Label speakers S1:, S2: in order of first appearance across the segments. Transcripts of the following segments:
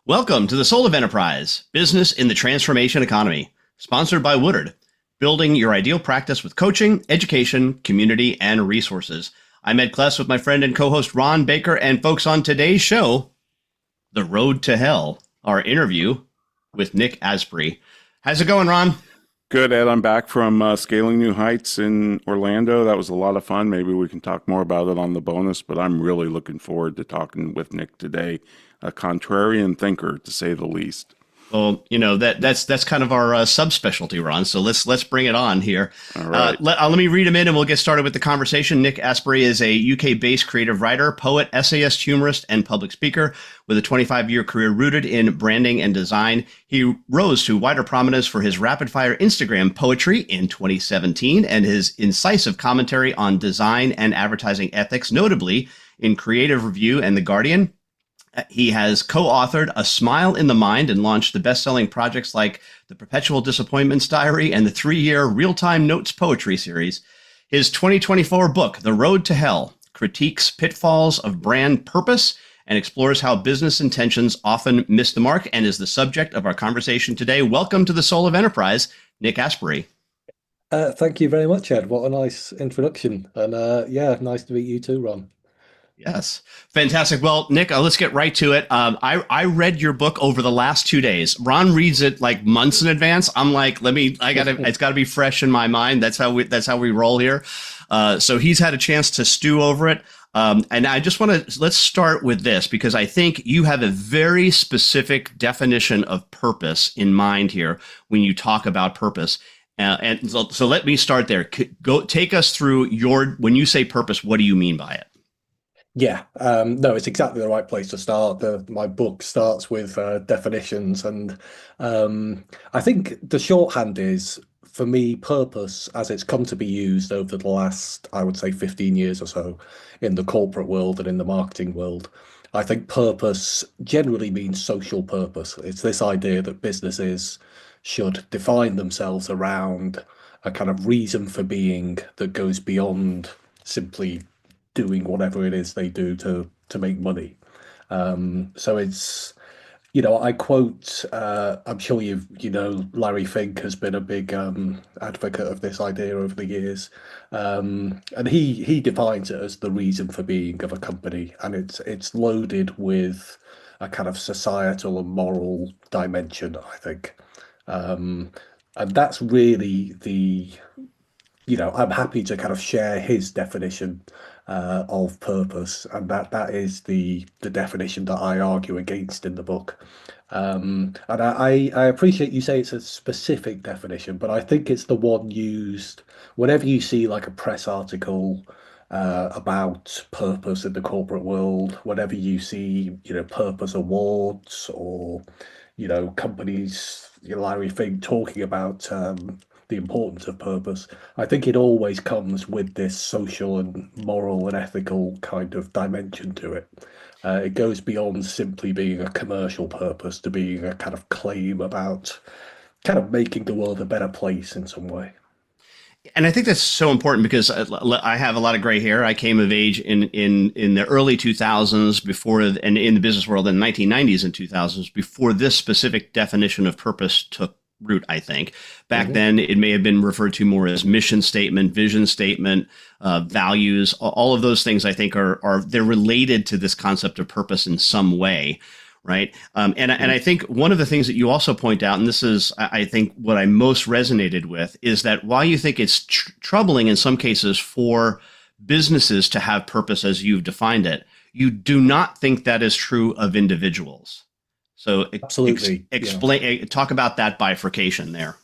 S1: Welcome to the Soul of Enterprise, Business in the Transformation Economy, sponsored by Woodard, building your ideal practice with coaching, education, community, and resources. I'm Ed Kless with my friend and co-host Ron Baker, and folks, on today's show, The Road to Hell, our interview with Nick Asbury. How's it going, Ron?
S2: Good, Ed. I'm back from Scaling New Heights in Orlando. That was a lot of fun. Maybe we can talk more about it on the bonus, but I'm really looking forward to talking with Nick today. A contrarian thinker, to say the least.
S1: Well, that's kind of our subspecialty, Ron. So let's bring it on here.
S2: All right.
S1: Let me read him in, and we'll get started with the conversation. Nick Asbury is a UK-based creative writer, poet, essayist, humorist, and public speaker with a 25-year career rooted in branding and design. He rose to wider prominence for his rapid-fire Instagram poetry in 2017 and his incisive commentary on design and advertising ethics, notably in Creative Review and The Guardian. He has co-authored A Smile in the Mind and launched the best-selling projects like The Perpetual Disappointments Diary and the 3-year Real-Time Notes Poetry series. His 2024 book, The Road to Hell, critiques pitfalls of brand purpose and explores how business intentions often miss the mark, and is the subject of our conversation today. Welcome to the Soul of Enterprise, Nick Asbury.
S3: Thank you very much, Ed. What a nice introduction. And nice to meet you too, Ron.
S1: Yes. Fantastic. Well, Nick, let's get right to it. I read your book over the last 2 days. Ron reads it like months in advance. I'm like, it's gotta be fresh in my mind. That's how we roll here. So he's had a chance to stew over it. And I just let's start with this, because I think you have a very specific definition of purpose in mind here when you talk about purpose. And so let me start there. Go take us through when you say purpose, what do you mean by it?
S3: Yeah, no, it's exactly the right place to start. My book starts with definitions, and I think the shorthand is, for me, purpose, as it's come to be used over the last, I would say, 15 years or so in the corporate world and in the marketing world. I think purpose generally means social purpose. It's this idea that businesses should define themselves around a kind of reason for being that goes beyond simply doing whatever it is they do to make money. So it's, I quote, I'm sure Larry Fink has been a big advocate of this idea over the years. And he defines it as the reason for being of a company. And it's loaded with a kind of societal and moral dimension, I think. And that's really I'm happy to kind of share his definition of purpose, and that is the definition that I argue against in the book. And I appreciate you say it's a specific definition, but I think it's the one used whenever you see like a press article about purpose in the corporate world, whenever you see purpose awards, or companies, Larry Fink talking about the importance of purpose. I think it always comes with this social and moral and ethical kind of dimension to it. It goes beyond simply being a commercial purpose to being a kind of claim about kind of making the world a better place in some way.
S1: And I think that's so important, because I have a lot of gray hair. I came of age in the early 2000s, and in the business world in the 1990s and 2000s, before this specific definition of purpose took root. I think back then it may have been referred to more as mission statement, vision statement, values. All of those things, I think, they're related to this concept of purpose in some way. Right. And I think one of the things that you also point out, and this is, I think, what I most resonated with, is that while you think it's troubling in some cases for businesses to have purpose as you've defined it, you do not think that is true of individuals. So
S3: absolutely,
S1: explain, talk about that bifurcation there.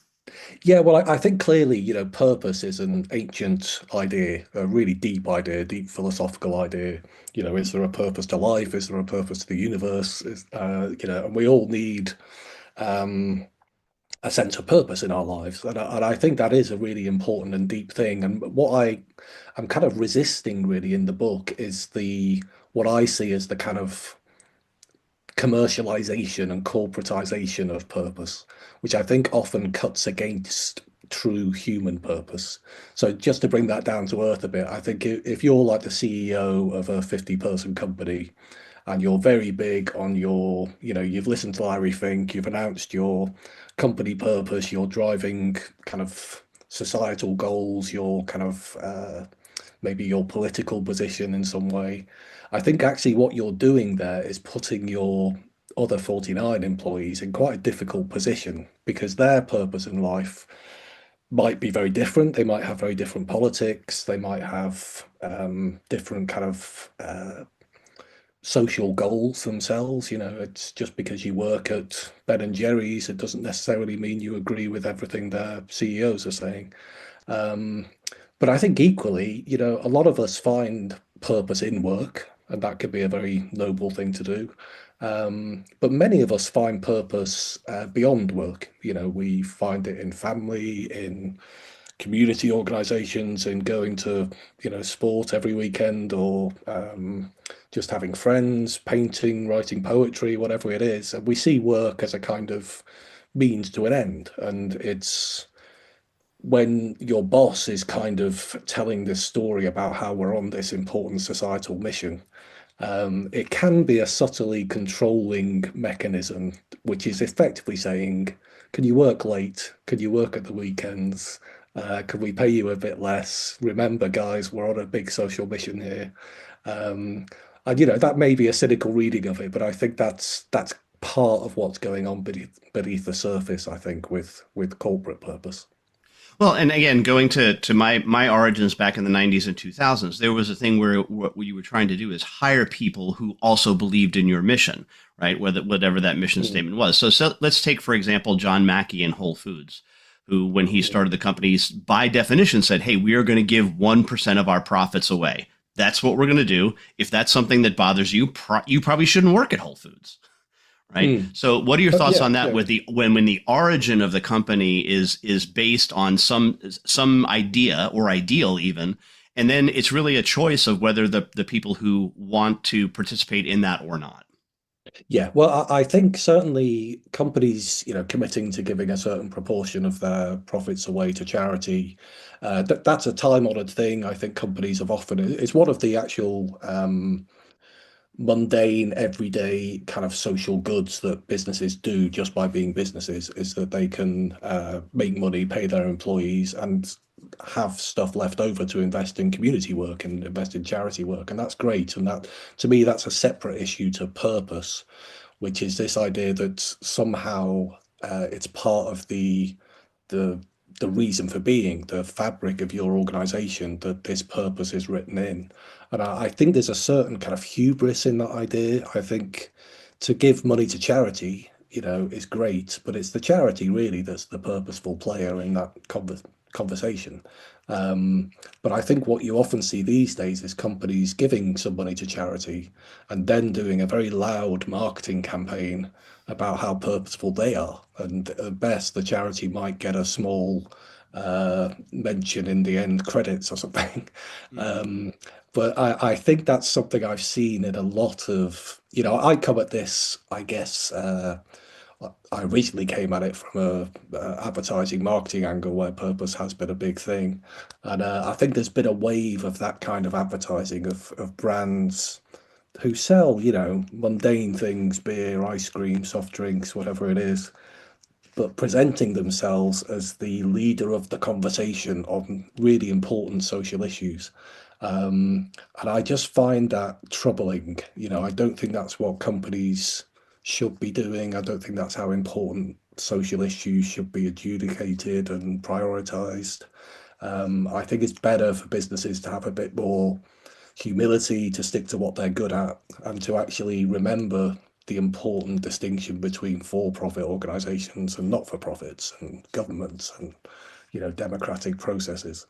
S3: Yeah, well, I think clearly, purpose is an ancient idea, a really deep idea, deep philosophical idea. Is there a purpose to life? Is there a purpose to the universe? And we all need a sense of purpose in our lives. And I think that is a really important and deep thing. And what I'm kind of resisting really in the book is what I see as the kind of commercialization and corporatization of purpose, which I think often cuts against true human purpose. So just to bring that down to earth a bit, I think if you're like the CEO of a 50-person company and you're very big on your, you've listened to Larry Fink, you've announced your company purpose, you're driving kind of societal goals, your kind of maybe your political position in some way. I think actually what you're doing there is putting your other 49 employees in quite a difficult position because their purpose in life might be very different. They might have very different politics. They might have different kind of social goals themselves. It's just because you work at Ben and Jerry's, it doesn't necessarily mean you agree with everything their CEOs are saying. Um, but I think equally, a lot of us find purpose in work, and that could be a very noble thing to do. But many of us find purpose beyond work. We find it in family, in community organizations, in going to, sport every weekend, or just having friends, painting, writing poetry, whatever it is. And we see work as a kind of means to an end. And it's when your boss is kind of telling this story about how we're on this important societal mission, it can be a subtly controlling mechanism, which is effectively saying, can you work late? Can you work at the weekends? Can we pay you a bit less? Remember, guys, we're on a big social mission here. Um, and that may be a cynical reading of it, but I think that's part of what's going on beneath the surface, I think, with corporate purpose.
S1: Well, and again, going to my origins back in the 90s and 2000s, there was a thing where what you were trying to do is hire people who also believed in your mission, right? Whatever that mission statement was. So let's take, for example, John Mackey in Whole Foods, who, when he started the company, by definition said, hey, we are going to give 1% of our profits away. That's what we're going to do. If that's something that bothers you, you probably shouldn't work at Whole Foods. Right. So what are your thoughts on that with when the origin of the company is based on some idea or ideal even, and then it's really a choice of whether the people who want to participate in that or not?
S3: Yeah, well, I think certainly companies, committing to giving a certain proportion of their profits away to charity, that's a time-honored thing. I think companies have often, it's one of the actual mundane, everyday kind of social goods that businesses do just by being businesses, is that they can make money, pay their employees, and have stuff left over to invest in community work and invest in charity work. And that's great. And that, to me, that's a separate issue to purpose, which is this idea that somehow it's part of the the reason for being, the fabric of your organization, that this purpose is written in. And I think there's a certain kind of hubris in that idea. I think to give money to charity, is great, but it's the charity really that's the purposeful player in that conversation. But I think what you often see these days is companies giving some money to charity and then doing a very loud marketing campaign about how purposeful they are. And at best, the charity might get a small mention in the end credits or something. But I think that's something I've seen in a lot of, I come at this, I guess, I recently came at it from a advertising marketing angle where purpose has been a big thing. And I think there's been a wave of that kind of advertising of brands who sell, mundane things, beer, ice cream, soft drinks, whatever it is, but presenting themselves as the leader of the conversation on really important social issues. And I just find that troubling. I don't think that's what companies should be doing. I don't think that's how important social issues should be adjudicated and prioritized. I think it's better for businesses to have a bit more humility, to stick to what they're good at, and to actually remember the important distinction between for-profit organizations and not-for-profits and governments and democratic processes.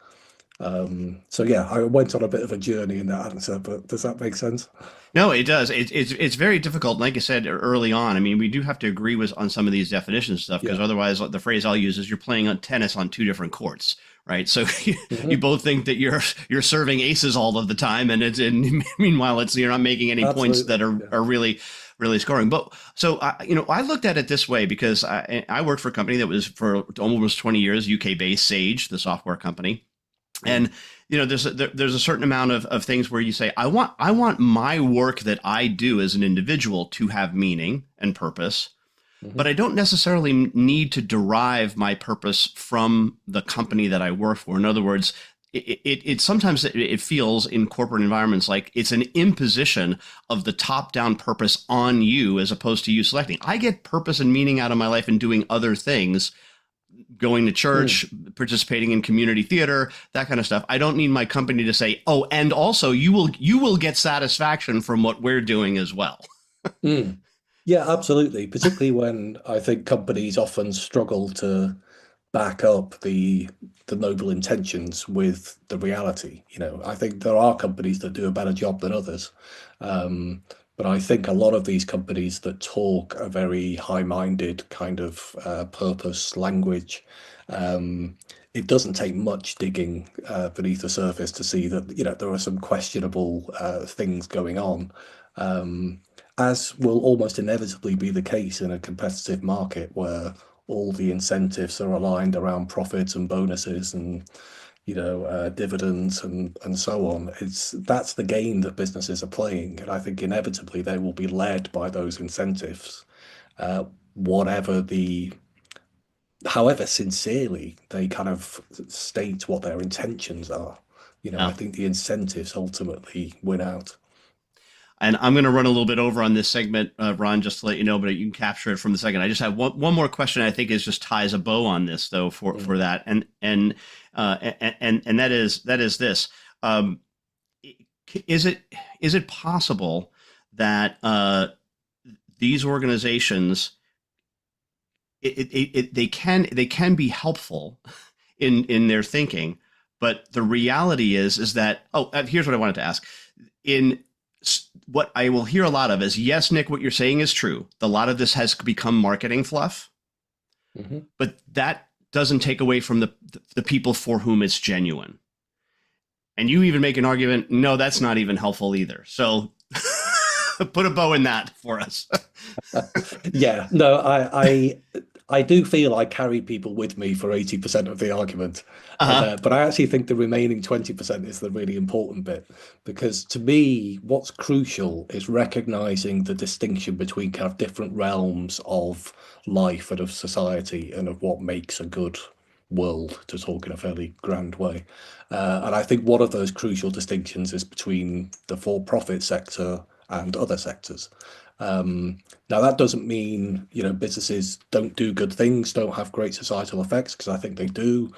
S3: So yeah, I went on a bit of a journey in that answer, but does that make sense?
S1: No, it does. It's very difficult. Like I said early on, I mean, we do have to agree with on some of these definitions stuff, because otherwise, the phrase I'll use is you're playing on tennis on two different courts, right? So you both think that you're serving aces all of the time, and meanwhile you're not making any points that are really scoring. But so I looked at it this way, because I worked for a company that was for almost 20 years UK based, Sage, the software company. And there's a certain amount of things where you say, I want my work that I do as an individual to have meaning and purpose, but I don't necessarily need to derive my purpose from the company that I work for. In other words, it sometimes it feels in corporate environments like it's an imposition of the top-down purpose on you as opposed to you selecting. I get purpose and meaning out of my life in doing other things, going to church, participating in community theater, that kind of stuff. I don't need my company to say, oh, and also you will get satisfaction from what we're doing as well.
S3: Mm. Yeah, absolutely. Particularly when I think companies often struggle to back up the noble intentions with the reality. I think there are companies that do a better job than others. Um, but I think a lot of these companies that talk a very high-minded kind of purpose language, um, it doesn't take much digging beneath the surface to see that, there are some questionable things going on. Um, as will almost inevitably be the case in a competitive market where all the incentives are aligned around profits and bonuses and dividends and so on. That's the game that businesses are playing, and I think inevitably they will be led by those incentives, uh, whatever the however sincerely they kind of state what their intentions are. I
S1: Yeah.
S3: think the incentives ultimately win out.
S1: And I'm going to run a little bit over on this segment, Ron, just to let you know, but you can capture it from the second. I just have one more question. I think is just ties a bow on this though for that, and that is this: is it possible that these organizations they can be helpful in their thinking, but the reality is that here's what I wanted to ask. In what I will hear a lot of is, yes, Nick, what you're saying is true. A lot of this has become marketing fluff, but that doesn't take away from the people for whom it's genuine. And you even make an argument, no, that's not even helpful either. So put a bow in that for us.
S3: Yeah, no, I do feel I carry people with me for 80% of the argument.
S1: Uh-huh.
S3: But I actually think the remaining 20% is the really important bit, because to me, what's crucial is recognizing the distinction between kind of different realms of life and of society and of what makes a good world, to talk in a fairly grand way. And I think one of those crucial distinctions is between the for-profit sector and other sectors. Now, that doesn't mean, businesses don't do good things, don't have great societal effects, because I think they do.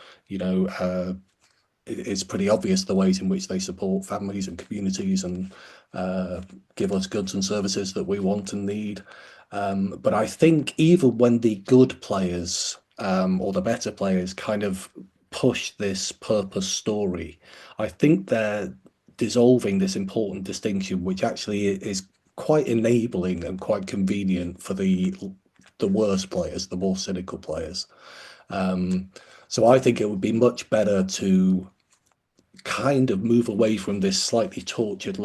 S3: It's pretty obvious the ways in which they support families and communities and give us goods and services that we want and need. But I think even when the good players or the better players kind of push this purpose story, I think they're dissolving this important distinction, which actually is quite enabling and quite convenient for the worst players, the more cynical players. So I think it would be much better to kind of move away from this slightly tortured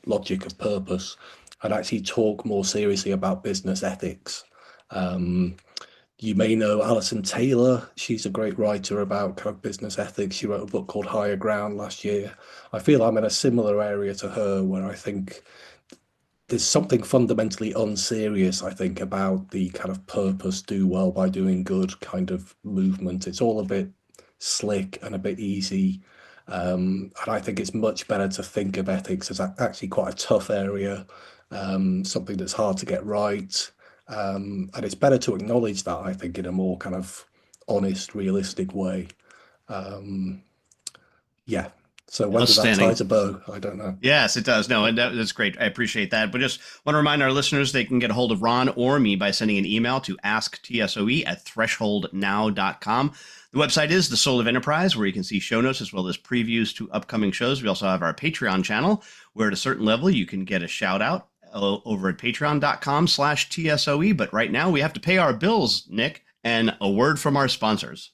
S3: logic of purpose and actually talk more seriously about business ethics. Um, you may know Alison Taylor. She's a great writer about kind of business ethics. She wrote a book called Higher Ground last year. I feel I'm in a similar area to her where I think there's something fundamentally unserious, I think, about the kind of purpose, do well by doing good kind of movement. It's all a bit slick and a bit easy. And I think it's much better to think of ethics as actually quite a tough area, something that's hard to get right. And it's better to acknowledge that, I think, in a more kind of honest, realistic way. Um, yeah. So whether that
S1: Outstanding.
S3: ties a bow, I don't know.
S1: Yes, it does. No, and that's great. I appreciate that. But just want to remind our listeners they can get a hold of Ron or me by sending an email to asktsoe@thresholdnow.com. The website is The Soul of Enterprise, where you can see show notes as well as previews to upcoming shows. We also have our Patreon channel, where at a certain level you can get a shout out over at patreon.com/TSOE. But right now we have to pay our bills, Nick, and a word from our sponsors.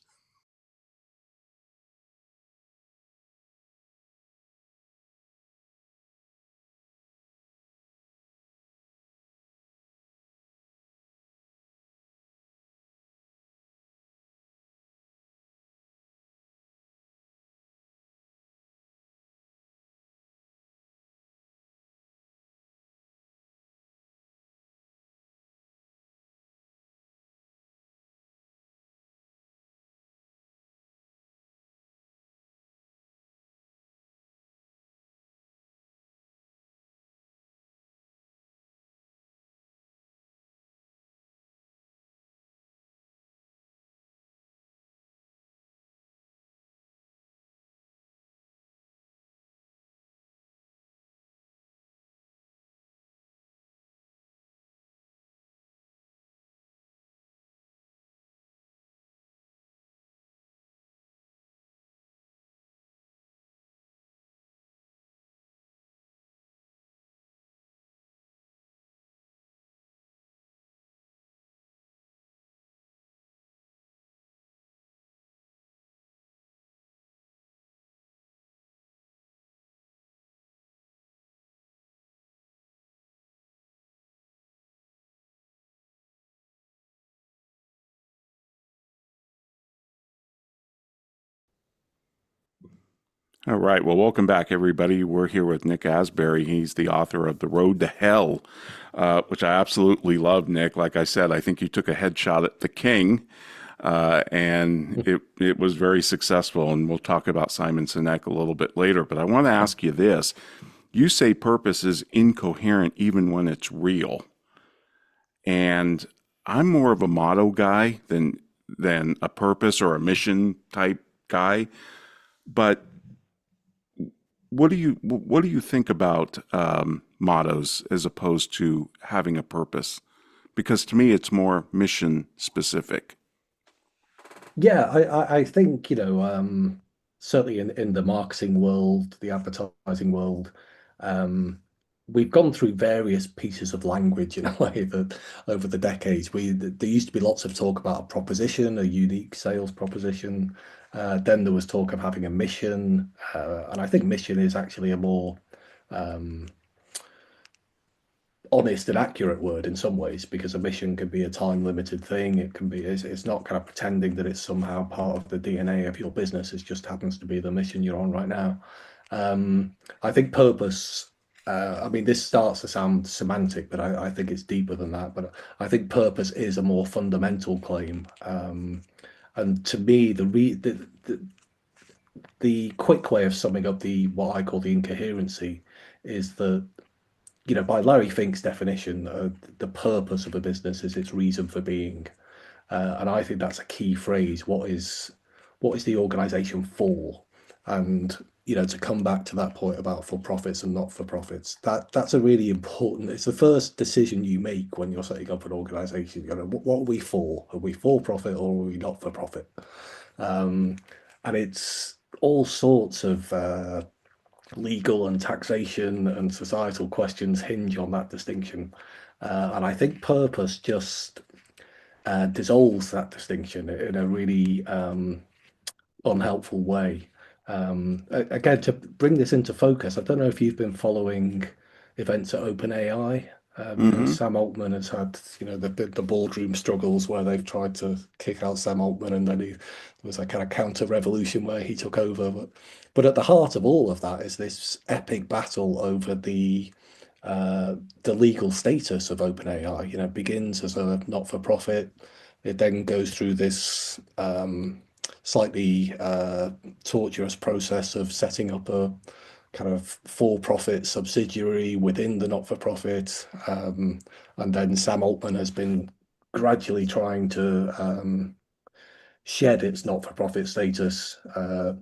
S2: All right. Well, welcome back, everybody. We're here with Nick Asbury. He's the author of The Road to Hell, which I absolutely love, Nick. Like I said, I think you took a headshot at the king, and it was very successful. And we'll talk about Simon Sinek a little bit later. But I want to ask you this. You say purpose is incoherent even when it's real. And I'm more of a motto guy than a purpose or a mission type guy. But what do you think about mottos as opposed to having a purpose? Because to me, it's more mission specific.
S3: Yeah, I think, certainly in the marketing world, the advertising world, um, we've gone through various pieces of language in a way that over the decades, there used to be lots of talk about a proposition, a unique sales proposition. Then there was talk of having a mission, and I think mission is actually a more um, honest and accurate word in some ways, because a mission can be a time limited thing. It can be, it's not kind of pretending that it's somehow part of the DNA of your business. It just happens to be the mission you're on right now. I think purpose, I mean, this starts to sound semantic, but I think it's deeper than that. But I think purpose is a more fundamental claim. And to me, the quick way of summing up the what I call the incoherency is that, by Larry Fink's definition, the purpose of a business is its reason for being, and I think that's a key phrase. What is the organization for? And to come back to that point about for profits and not for profits, that's a really important. It's the first decision you make when you're setting up an organization. What are we for? Are we for profit or are we not for profit? And it's all sorts of legal and taxation and societal questions hinge on that distinction. And I think purpose just dissolves that distinction in a really unhelpful way. Again, to bring this into focus, I don't know if you've been following events at OpenAI.
S2: Hmm.
S3: Sam Altman has had, the boardroom struggles where they've tried to kick out Sam Altman, and then there was a kind of counter revolution where he took over. But at the heart of all of that is this epic battle over the legal status of OpenAI. It begins as a not-for-profit. It then goes through this slightly tortuous process of setting up a kind of for-profit subsidiary within the not-for-profit. And then Sam Altman has been gradually trying to shed its not-for-profit status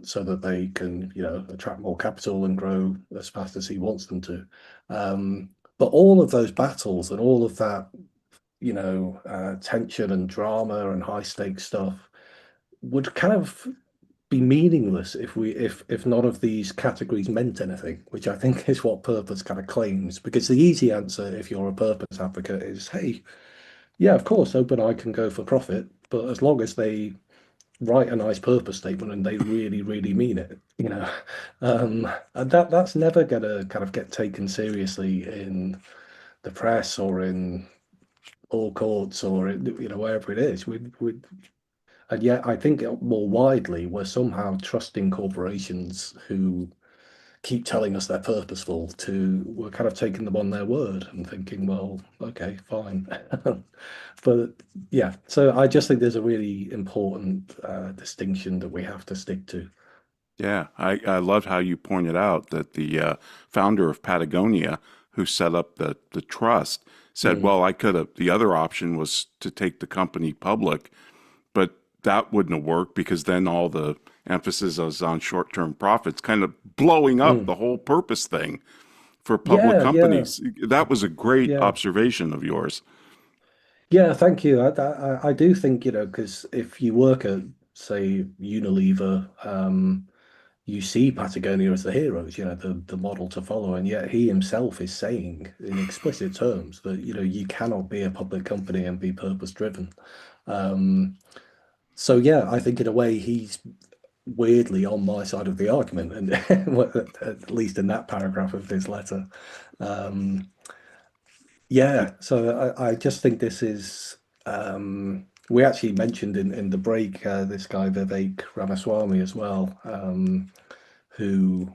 S3: so that they can, attract more capital and grow as fast as he wants them to. But all of those battles and all of that, tension and drama and high stakes stuff would kind of be meaningless if none of these categories meant anything, which I think is what purpose kind of claims. Because the easy answer, if you're a purpose advocate, is, hey, yeah, of course, OpenAI can go for profit, but as long as they write a nice purpose statement and they really, really mean it, and that's never gonna kind of get taken seriously in the press or in all courts or wherever it is. And yet I think more widely we're somehow trusting corporations who keep telling us they're purposeful to we're kind of taking them on their word and thinking, well, okay, fine. But yeah, so I just think there's a really important distinction that we have to stick to.
S2: Yeah, I loved how you pointed out that the founder of Patagonia, who set up the trust, said,
S3: Mm,
S2: well, I could have, the other option was to take the company public, but that wouldn't have worked because then all the emphasis was on short-term profits, kind of blowing up
S3: mm.
S2: the whole purpose thing for public
S3: Yeah, yeah,
S2: companies. That was a great
S3: yeah.
S2: observation of yours.
S3: Yeah, thank you. I do think, because if you work at, say, Unilever, you see Patagonia as the heroes, the model to follow. And yet he himself is saying in explicit terms that, you cannot be a public company and be purpose driven. Um, so yeah, I think in a way he's weirdly on my side of the argument, and at least in that paragraph of his letter. Um, yeah, so I just think this is we actually mentioned in the break this guy Vivek Ramaswamy as well, who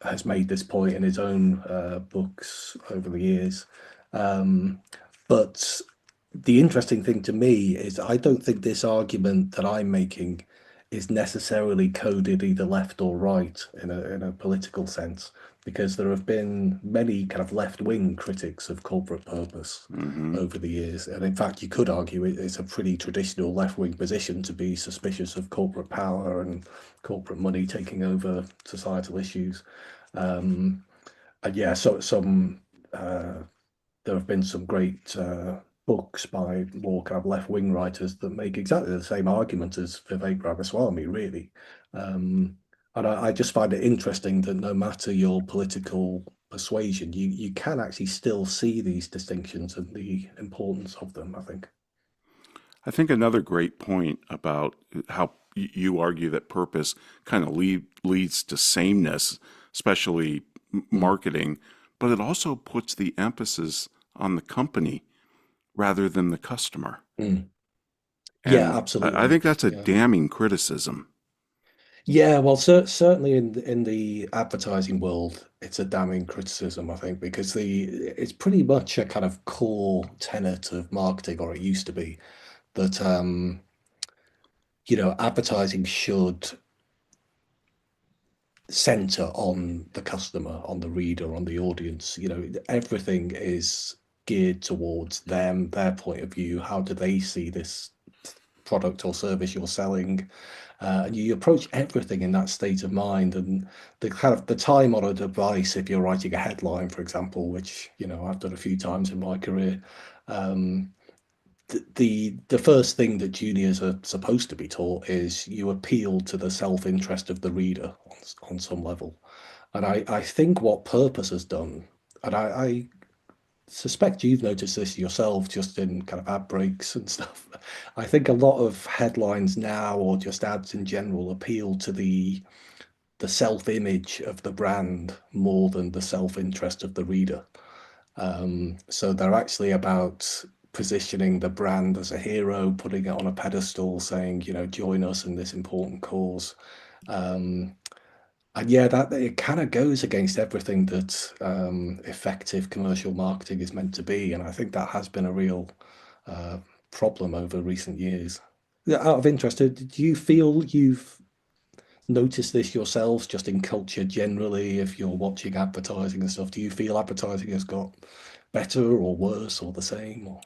S3: has made this point in his own books over the years. Um, but the interesting thing to me is I don't think this argument that I'm making is necessarily coded either left or right in a political sense, because there have been many kind of left-wing critics of corporate purpose
S2: Hmm.
S3: over the years. And in fact, you could argue it's a pretty traditional left-wing position to be suspicious of corporate power and corporate money taking over societal issues. Um, and yeah, so some there have been some great books by more kind of left-wing writers that make exactly the same argument as Vivek Ramaswamy, really. Um, and I just find it interesting that no matter your political persuasion, you can actually still see these distinctions and the importance of them, I think.
S2: I think another great point about how you argue that purpose kind of leads to sameness, especially
S3: Mm,
S2: marketing, but it also puts the emphasis on the company rather than the customer.
S3: mm. Yeah,
S2: And I
S3: absolutely.
S2: think that's a
S3: Yeah.
S2: damning criticism.
S3: Yeah, well, certainly in the advertising world, it's a damning criticism, I think, because the it's pretty much a kind of core tenet of marketing, or it used to be, that advertising should center on the customer, on the reader, on the audience. Everything is geared towards them, their point of view. How do they see this product or service you're selling? And you approach everything in that state of mind. And the kind of the time-honored advice, if you're writing a headline, for example, which I've done a few times in my career, um, the first thing that juniors are supposed to be taught is you appeal to the self-interest of the reader on some level. And I think what Purpose has done, and I suspect you've noticed this yourself just in kind of ad breaks and stuff. I think a lot of headlines now or just ads in general appeal to the self-image of the brand more than the self-interest of the reader. So they're actually about positioning the brand as a hero, putting it on a pedestal, saying, join us in this important cause. Um, and yeah, that it kind of goes against everything that effective commercial marketing is meant to be, and I think that has been a real uh, problem over recent years. Yeah, out of interest, do you feel you've noticed this yourselves, just in culture generally? If you're watching advertising and stuff, do you feel advertising has got better or worse or the same? Or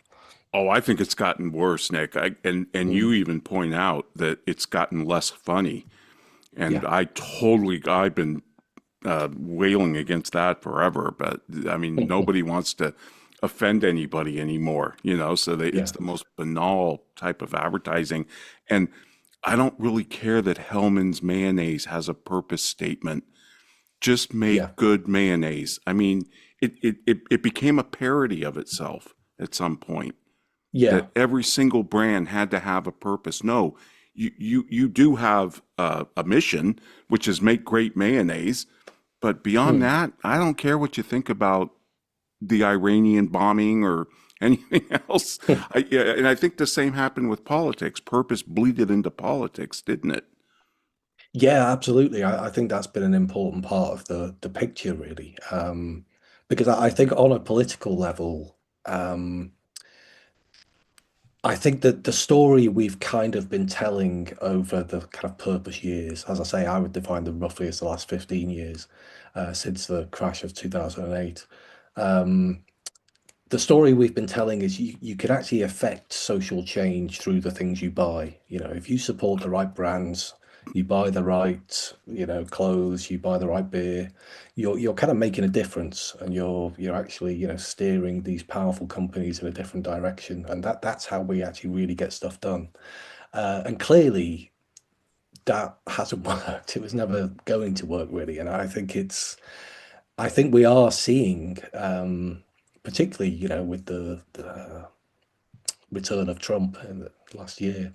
S2: Oh, I think it's gotten worse, Nick. And
S3: Mm,
S2: you even point out that it's gotten less funny. And
S3: yeah.
S2: I've been wailing against that forever. But I mean, nobody wants to offend anybody anymore, so it's
S3: Yeah.
S2: the most banal type of advertising. And I don't really care that Hellman's mayonnaise has a purpose statement. Just
S3: Yeah.
S2: make good mayonnaise. I mean, it became a parody of itself at some point
S3: Yeah.
S2: that every single brand had to have a purpose. No, you do have a mission, which is make great mayonnaise. But beyond
S3: Mm.
S2: that, I don't care what you think about the Iranian bombing or anything else. Yeah, and I think the same happened with politics. Purpose bleeded into politics, didn't it?
S3: Yeah, absolutely. I think that's been an important part of the picture, really. Because I think on a political level, I think that the story we've kind of been telling over the kind of purpose years, as I say, I would define them roughly as the last 15 years, since the crash of 2008. Um, the story we've been telling is you can actually affect social change through the things you buy. If you support the right brands, you buy the right, clothes, you buy the right beer, you're kind of making a difference, and you're actually, steering these powerful companies in a different direction. And that's how we actually really get stuff done. And clearly that hasn't worked. It was never going to work really. And I think we are seeing, particularly, with the return of Trump in the last year.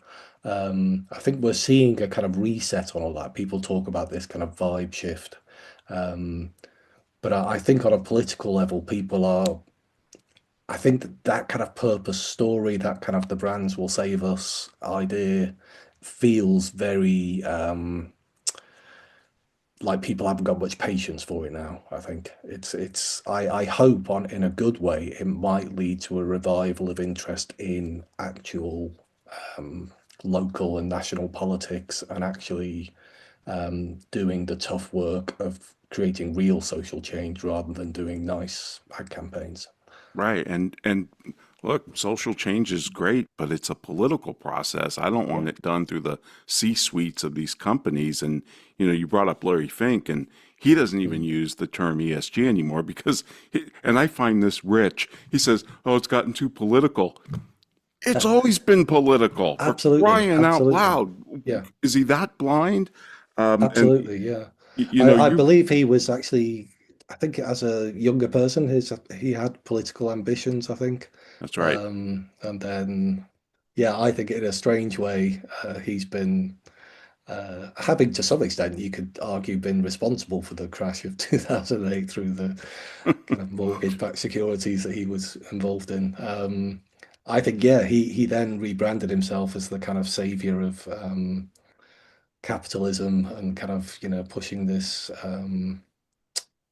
S3: I think we're seeing a kind of reset on all that. People talk about this kind of vibe shift. Um, but I think on a political level, I think that kind of purpose story, that kind of the brands will save us idea feels very like people haven't got much patience for it now. I think I hope on in a good way it might lead to a revival of interest in actual um, local and national politics and actually doing the tough work of creating real social change rather than doing nice ad campaigns.
S2: Right. And look, social change is great, but it's a political process. I don't
S3: Yeah.
S2: want it done through the C-suites of these companies. And you brought up Larry Fink, and he doesn't even
S3: Mm.
S2: use the term ESG anymore because and I find this rich. He says, "Oh, it's gotten too political." It's always been political, for
S3: Absolutely,
S2: crying out
S3: absolutely.
S2: loud.
S3: Yeah,
S2: Is he that blind? And
S3: absolutely. Yeah.
S2: you know,
S3: I
S2: you
S3: believe he was actually, I think as a younger person, he had political ambitions, I think.
S2: That's right.
S3: And then, yeah, I think in a strange way, he's been, having to some extent, you could argue, been responsible for the crash of 2008 through the kind of mortgage-backed securities that he was involved in. I think, yeah, he then rebranded himself as the kind of savior of capitalism and kind of, pushing this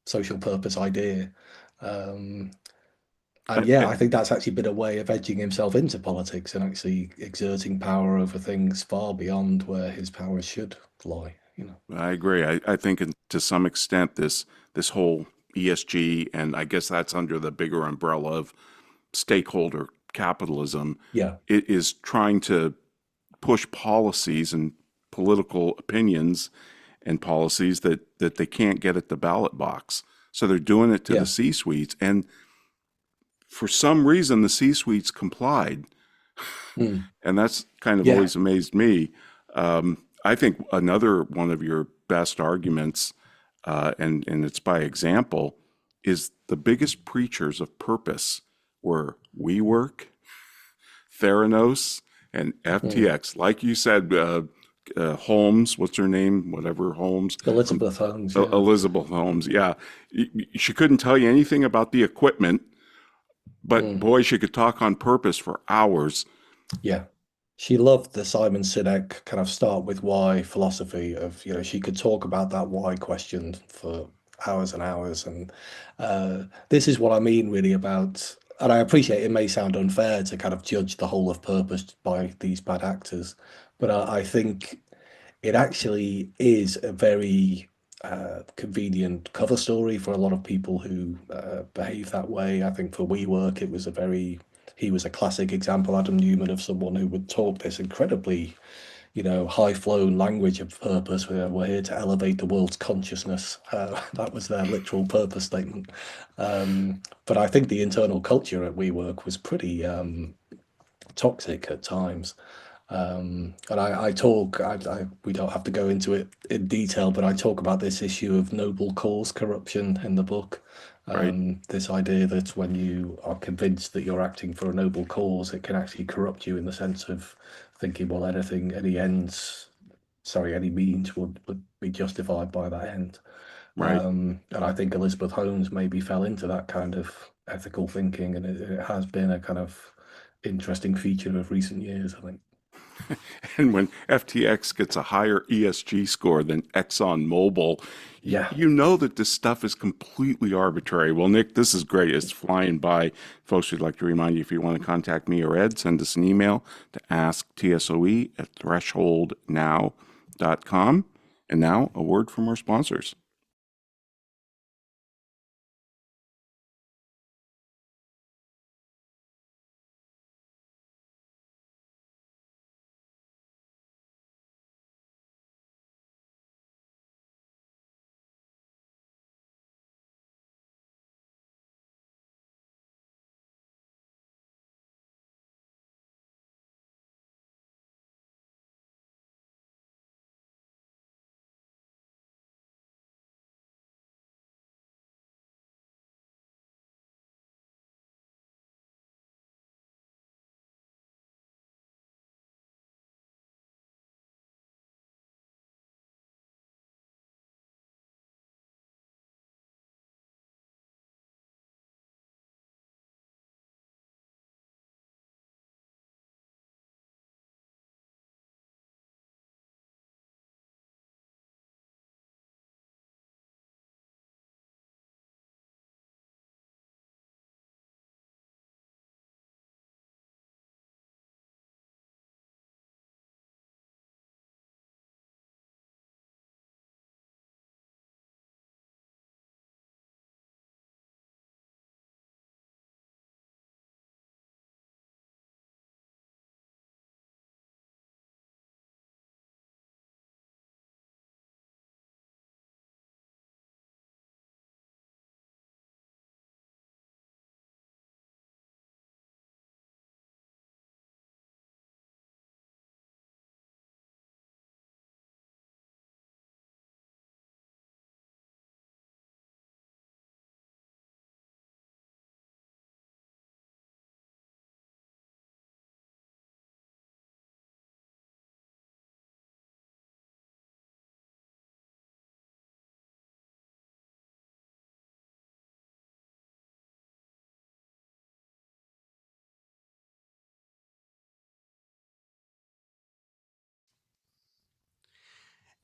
S3: social purpose idea. Um, and yeah, I think that's actually been a way of edging himself into politics and actually exerting power over things far beyond where his powers should lie.
S2: I agree. I think to some extent this whole ESG, and I guess that's under the bigger umbrella of stakeholder capitalism,
S3: Yeah,
S2: it is trying to push policies and political opinions and policies that they can't get at the ballot box. So they're doing it to the
S3: yeah,
S2: C-suites, and for some reason the C-suites complied,
S3: mm,
S2: and that's kind of
S3: yeah,
S2: always amazed me. I think another one of your best arguments, and it's by example, is the biggest preachers of purpose were WeWork, Theranos, and
S3: mm.
S2: FTX. Like you said, Holmes, what's her name? Whatever Holmes, from
S3: Elizabeth Holmes, yeah.
S2: Elizabeth Holmes. Yeah, she couldn't tell you anything about the equipment, but
S3: Mm.
S2: boy, she could talk on purpose for hours.
S3: Yeah. She loved the Simon Sinek kind of start with why philosophy of, she could talk about that why question for hours and hours. And this is what I mean really about, and I appreciate it may sound unfair to kind of judge the whole of purpose by these bad actors, but I think it actually is a very convenient cover story for a lot of people who behave that way. I think for WeWork, he was a classic example, Adam Newman, of someone who would talk this incredibly, high-flown language of purpose. We're here to elevate the world's consciousness. That was their literal purpose statement. But I think the internal culture at WeWork was pretty toxic at times. And I talk, we don't have to go into it in detail, but I talk about this issue of noble cause corruption in the book.
S2: Right,
S3: This idea that when you are convinced that you're acting for a noble cause, it can actually corrupt you in the sense of thinking, well, any means would be justified by that end.
S2: right.
S3: And I think Elizabeth Holmes maybe fell into that kind of ethical thinking, and it has been a kind of interesting feature of recent years, I think.
S2: And when FTX gets a higher ESG score than ExxonMobil,
S3: Yeah.
S2: you know that this stuff is completely arbitrary. Well, Nick, this is great. It's flying by. Folks, we'd like to remind you if you want to contact me or Ed, send us an email to asktsoe@thresholdnow.com. And now, a word from our sponsors.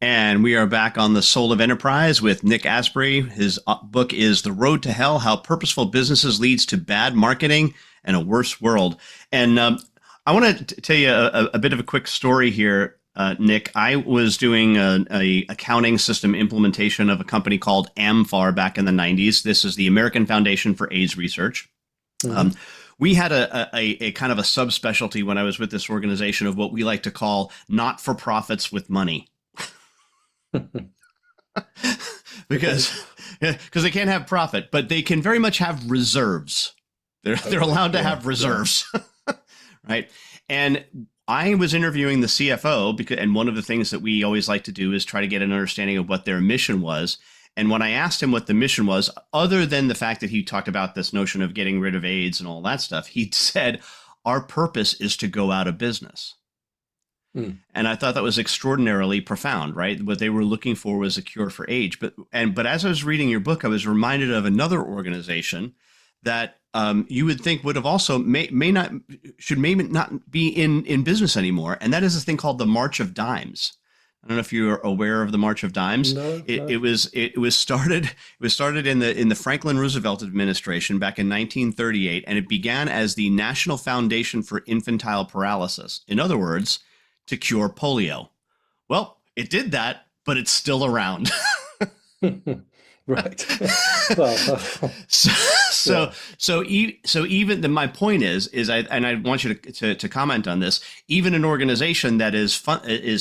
S1: And we are back on the Soul of Enterprise with Nick Asbury. His book is The Road to Hell: How Purposeful Businesses Leads to Bad Marketing and a Worse World. And I want to tell you a bit of a quick story here, Nick. I was doing a accounting system implementation of a company called AmFAR back in the 90s. This is the American Foundation for AIDS Research.
S3: Mhm.
S1: Um, we had a kind of a subspecialty when I was with this organization of what we like to call not-for-profits with money. because they can't have profit, but they can very much have reserves. They're allowed to have reserves, right? And I was interviewing the CFO and one of the things that we always like to do is try to get an understanding of what their mission was. And when I asked him what the mission was, other than the fact that he talked about this notion of getting rid of AIDS and all that stuff, he said, "Our purpose is to go out of business."
S3: Mm.
S1: And I thought that was extraordinarily profound, right? What they were looking for was a cure for AIDS. But as I was reading your book, I was reminded of another organization that you would think would have also may not be in business anymore, and that is a thing called the March of Dimes. I don't know if you're aware of the March of Dimes.
S3: No, no.
S1: It was started in the Franklin Roosevelt administration back in 1938, and it began as the National Foundation for Infantile Paralysis. In other words, to cure polio. Well, it did that, but it's still around.
S3: Right. Well,
S1: so,
S3: yeah.
S1: so even my point is I want you to comment on this. Even an organization that is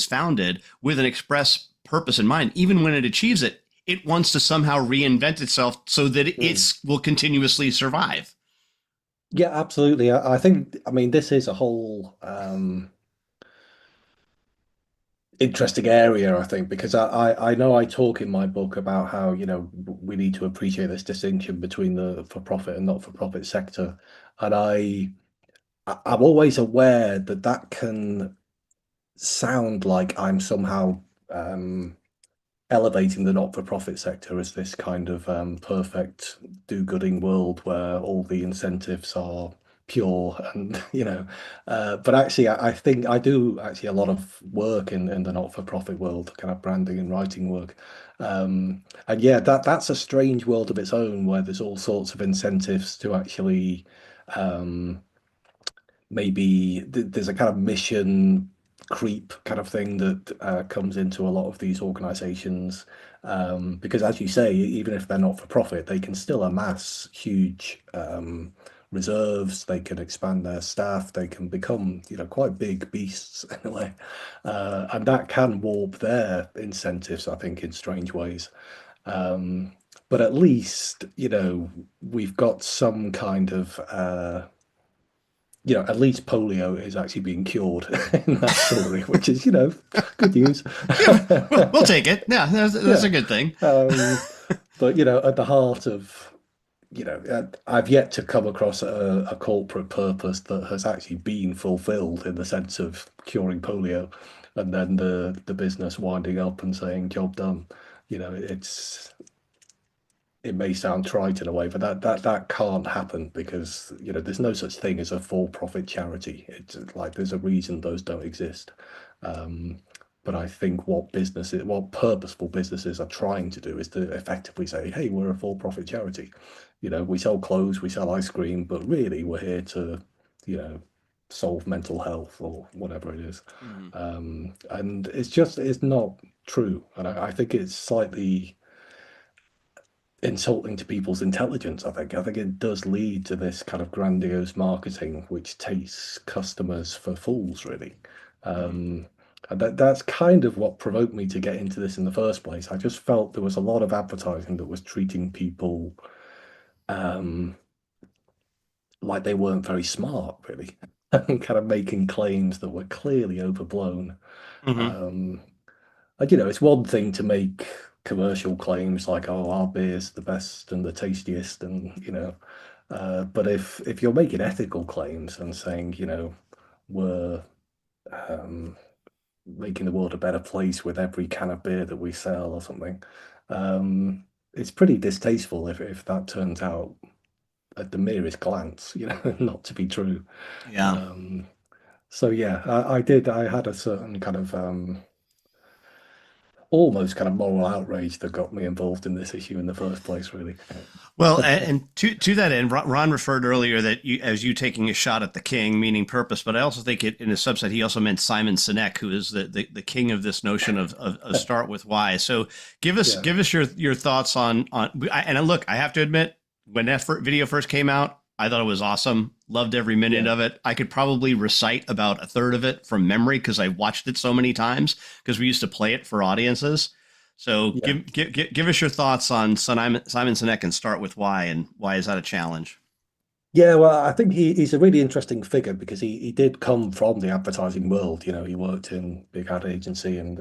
S1: founded with an express purpose in mind, even when it achieves it, it wants to somehow reinvent itself so that it will continuously survive.
S3: Yeah, absolutely. I think, I mean, this is a whole interesting area, I think, because I know I talk in my book about how, we need to appreciate this distinction between the for-profit and not-for-profit sector. And I'm always aware that that can sound like I'm somehow elevating the not-for-profit sector as this kind of perfect do-gooding world where all the incentives are pure and but actually I think I do actually a lot of work in the not-for-profit world, kind of branding and writing work, and yeah, that's a strange world of its own where there's all sorts of incentives to actually um maybe there's a kind of mission creep kind of thing that comes into a lot of these organizations, because as you say, even if they're not for profit, they can still amass huge reserves. They can expand their staff. They can become, quite big beasts in a way, and that can warp their incentives, I think, in strange ways. um, but at least, we've got some kind of at least polio is actually being cured in that story, which is, good news.
S1: Yeah, we'll take it. Yeah, that's
S3: Yeah.
S1: a good thing.
S3: But, at the heart of, I've yet to come across a corporate purpose that has actually been fulfilled in the sense of curing polio and then the business winding up and saying, job done. It may sound trite in a way, but that can't happen because there's no such thing as a for-profit charity. It's like there's a reason those don't exist. Um, but I think what purposeful businesses are trying to do is to effectively say, "Hey, we're a for-profit charity. We sell clothes, we sell ice cream, but really we're here to, you know, solve mental health or whatever it is."
S1: Mhm.
S3: And it's not true, and I think it's slightly insulting to people's intelligence. I think it does lead to this kind of grandiose marketing which takes customers for fools, really.
S1: Mhm.
S3: And that's kind of what provoked me to get into this in the first place. I just felt there was a lot of advertising that was treating people um, like they weren't very smart, really, and kind of making claims that were clearly overblown.
S1: Mhm.
S3: Um, And it's one thing to make commercial claims like, "Oh, our beer's the best and the tastiest," and but if you're making ethical claims and saying, we're um, making the world a better place with every can of beer that we sell or something, it's pretty distasteful if that turns out at the merest glance, not to be true.
S1: Yeah.
S3: So yeah, I had a certain kind of almost kind of moral outrage that got me involved in this issue in the first place, really.
S1: Well, and to that end, Ron referred earlier that as you taking a shot at the king, meaning purpose, but I also think in a subset he also meant Simon Sinek, who is the king of this notion of start with why. So
S3: Yeah.
S1: give us your thoughts on and look, I have to admit, when that video first came out, I thought it was awesome. Loved every minute of it. I could probably recite about a third of it from memory because I watched it so many times because we used to play it for audiences. So give us your thoughts on Simon Sinek and start with why, and why is that a challenge?
S3: Yeah, well, I think he's a really interesting figure because he did come from the advertising world. You know, he worked in big ad agency and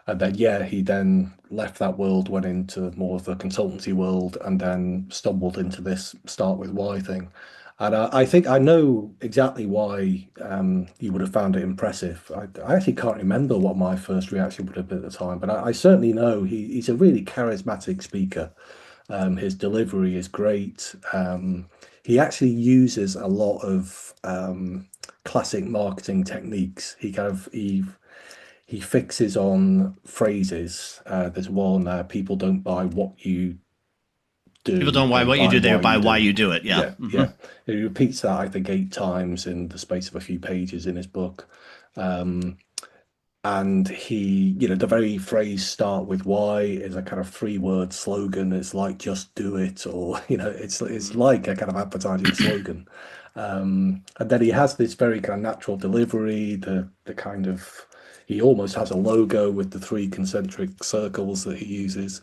S3: then he then left that world, went into more of the consultancy world, and then stumbled into this start with why thing. And I think I know exactly why you would have found it impressive. I actually can't remember what my first reaction would have been at the time, but I certainly know he's a really charismatic speaker. His delivery is great. He actually uses a lot of classic marketing techniques. He fixes on phrases. There's one, people don't buy what you
S1: People
S3: do,
S1: don't buy
S3: they
S1: what you
S3: buy
S1: do, they
S3: why
S1: buy
S3: you
S1: why
S3: do.
S1: you do it. Yeah.
S3: Yeah, yeah. He repeats that, I think, 8 times in the space of a few pages in his book. Um, and the very phrase "start with why" is a kind of 3-word slogan. It's like "just do it," or it's like a kind of advertising slogan. And then he has this very kind of natural delivery. The kind of he almost has a logo with the 3 concentric circles that he uses.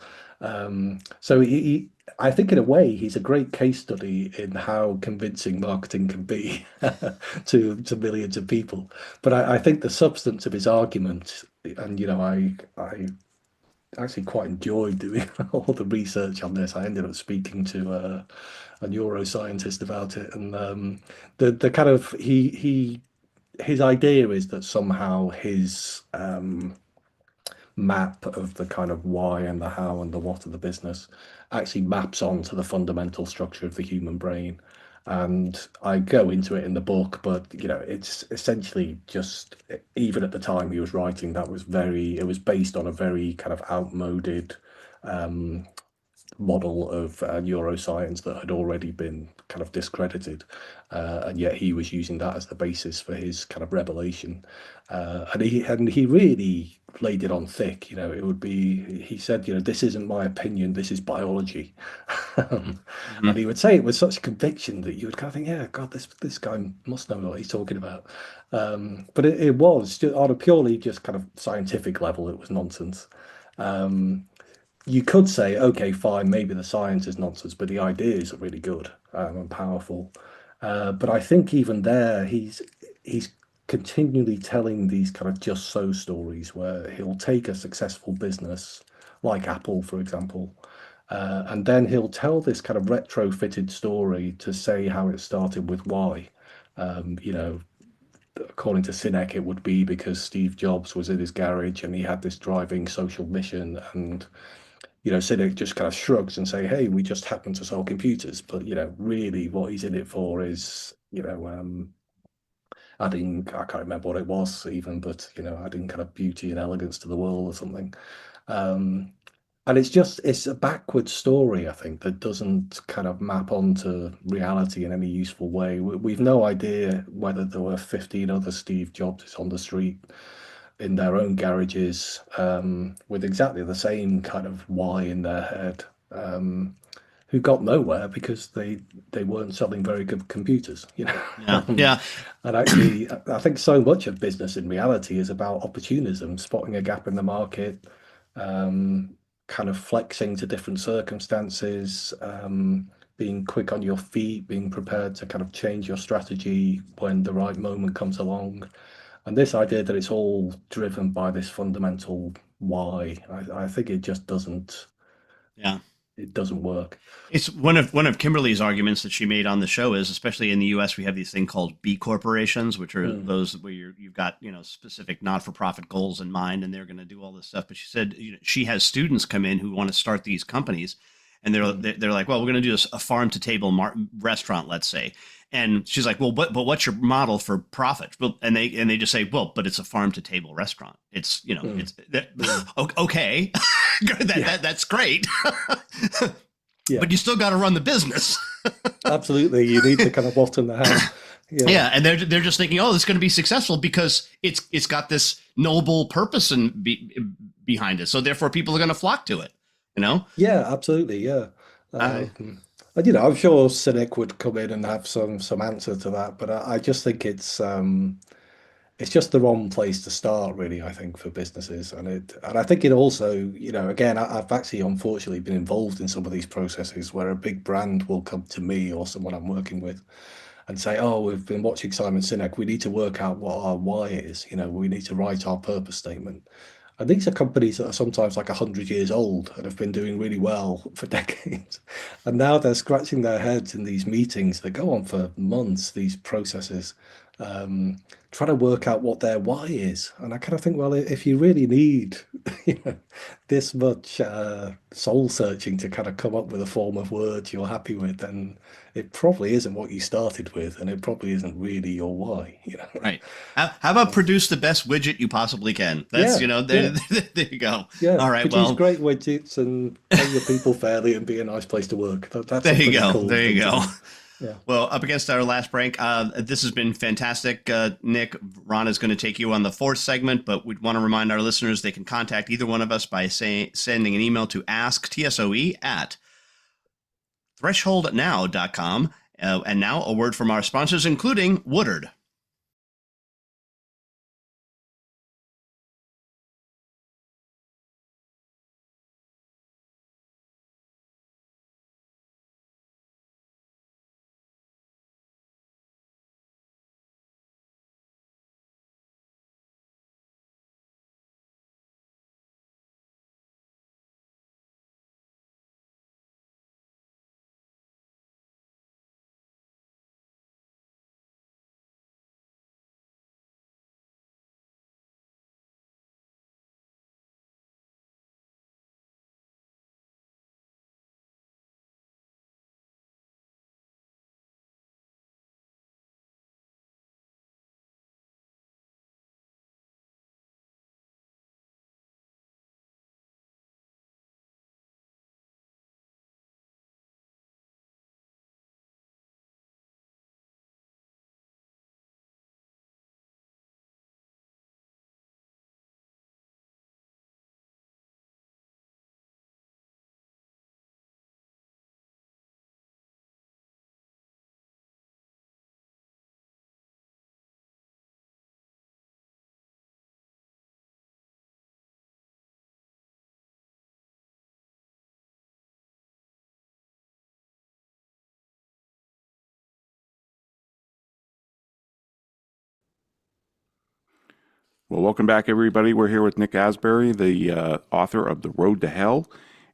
S3: So I think in a way he's a great case study in how convincing marketing can be to millions of people. But I think the substance of his argument, and I actually quite enjoyed doing all the research on this. I ended up speaking to a neuroscientist about it, and the kind of his idea is that somehow his map of the kind of why and the how and the what of the business actually maps onto the fundamental structure of the human brain. And I go into it in the book, but it's essentially just, even at the time he was writing, it was based on a very kind of outmoded model of neuroscience that had already been kind of discredited, and yet he was using that as the basis for his kind of revelation, and he really laid it on thick. It would be, he said, this isn't my opinion, this is biology. And he would say it with such conviction that you would kind of think, yeah, God, this guy must know what he's talking about. But it was just, on a purely just kind of scientific level, it was nonsense. You could say, okay, fine, maybe the science is nonsense, but the ideas are really good and powerful. But I think even there, he's continually telling these kind of just so stories where he'll take a successful business like Apple, for example, and then he'll tell this kind of retrofitted story to say how it started with why. According to Sinek, it would be because Steve Jobs was in his garage and he had this driving social mission, and Sinek just kind of shrugs and say, "Hey, we just happen to sell computers." But really, what he's in it for is, adding, I can't remember what it was even, but adding kind of beauty and elegance to the world or something. Um, and it's a backward story, I think, that doesn't kind of map onto reality in any useful way. We've no idea whether there were 15 other Steve Jobs on the street in their own garages, with exactly the same kind of why in their head, who got nowhere because they weren't selling very good computers.
S1: Yeah. Yeah.
S3: And actually, I think so much of business in reality is about opportunism, spotting a gap in the market, kind of flexing to different circumstances, being quick on your feet, being prepared to kind of change your strategy when the right moment comes along. And this idea that it's all driven by this fundamental why, I think it just doesn't
S1: Yeah.
S3: it doesn't work.
S1: It's one of Kimberly's arguments that she made on the show is, especially in the U.S., we have these thing called B corporations, which are those where you've got specific not-for-profit goals in mind, and they're going to do all this stuff. But she said she has students come in who want to start these companies, and they're like, well, we're going to do a farm to table restaurant, let's say, And she's like, well, but what's your model for profit? Well, and they just say, well, but it's a farm to table restaurant. It's, you know, it's okay. That's great.
S3: Yeah,
S1: But you still got to run the business.
S3: absolutely. You need to kind of bottom the house.
S1: Yeah, and they're just thinking, oh, this is going to be successful because it's got this noble purpose behind it. So therefore, people are going to flock to it. You know?
S3: Yeah, absolutely. Yeah.
S1: I
S3: And, you know, I'm sure Cynic would come in and have some answer to that, but I just think it's just the wrong place to start, really, I think, for businesses. And I think it also, you know, again, I've actually unfortunately been involved in some of these processes where a big brand will come to me or someone I'm working with and say, oh, we've been watching Simon Sinek. We need to work out what our why is. You know, we need to write our purpose statement. And these are companies that are sometimes like 100 years old and have been doing really well for decades. And now they're scratching their heads in these meetings that go on for months, these processes, um, trying to work out what their why is. And I kind of think, well, if you really need, you know, this much soul searching to kind of come up with a form of words you're happy with, then it probably isn't what you started with, and it probably isn't really your why, you know.
S1: Right. How about produce the best widget you possibly can? That's,
S3: Yeah,
S1: you know,
S3: yeah,
S1: there you go.
S3: yeah.
S1: All right.
S3: Produce
S1: Well,
S3: great widgets and pay your people fairly and be a nice place to work. That's a
S1: there you
S3: pretty
S1: go.
S3: cool
S1: There you
S3: thing to
S1: go.
S3: do. Yeah.
S1: Well, up against our last break, this has been fantastic. Nick, Ron is going to take you on the fourth segment, but we want to remind our listeners they can contact either one of us by sending an email to ask@thresholdnow.com. And now a word from our sponsors, including Woodard.
S2: Well, welcome back, everybody. We're here with Nick Asbury, the author of The Road to Hell.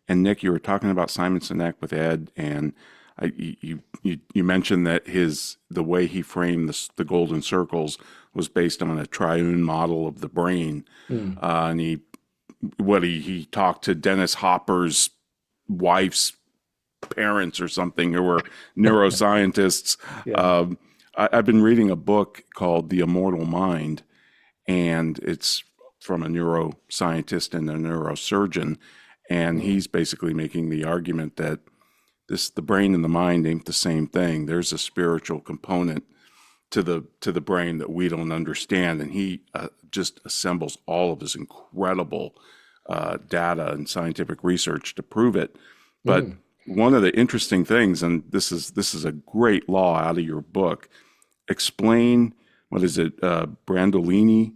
S2: And Nick, you were talking about Simon Sinek with Ed, and you mentioned that the way he framed the golden circles was based on a triune model of the brain,
S3: Mm.
S2: and he talked to Dennis Hopper's wife's parents or something who were neuroscientists.
S3: Yeah.
S2: I've been reading a book called The Immortal Mind, and it's from a neuroscientist and a neurosurgeon, and he's basically making the argument that the brain and the mind ain't the same thing. There's a spiritual component to the brain that we don't understand, and he just assembles all of this incredible data and scientific research to prove it. But one of the interesting things, and this is a great law out of your book, explain, what is it, Brandolini's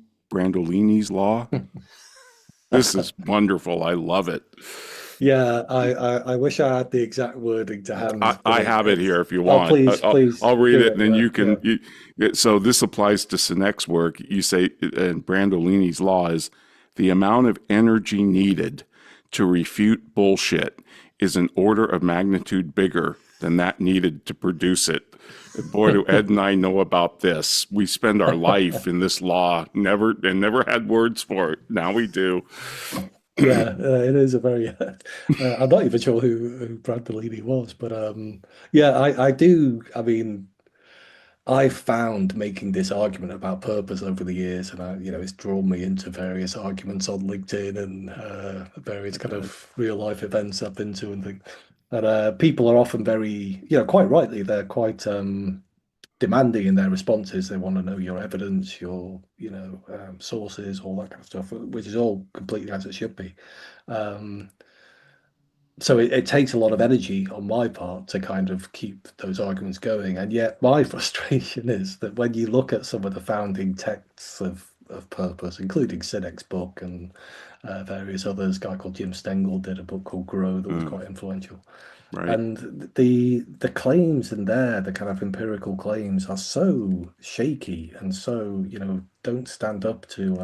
S2: law? This is wonderful. I love it.
S3: Yeah, I wish I had the exact wording to hand.
S2: I have it here if you want.
S3: Please,
S2: I'll read
S3: do
S2: it, and then
S3: yeah,
S2: you can.
S3: yeah.
S2: So this applies to Sinek's work. You say, and Brandolini's law is the amount of energy needed to refute bullshit is an order of magnitude bigger than that needed to produce it. Boy, do Ed and I know about this. We spend our life in this law, never had words for it. Now we do.
S3: Yeah, it is a very. I'm not even sure who Brad Bellini was, but yeah, I do. I mean, I've found making this argument about purpose over the years, and it's drawn me into various arguments on LinkedIn and various
S2: I
S3: kind
S2: bet.
S3: of real life events I've been to and things. And people are often very, quite rightly, they're quite demanding in their responses. They want to know your evidence, your, sources, all that kind of stuff, which is all completely as it should be. Um, so it takes a lot of energy on my part to kind of keep those arguments going. And yet my frustration is that when you look at some of the founding texts of purpose, including Sinek's book and various others, a guy called Jim Stengel did a book called Grow that was
S2: Mm,
S3: quite influential.
S2: right.
S3: And the claims in there, the kind of empirical claims, are so shaky and so, don't stand up to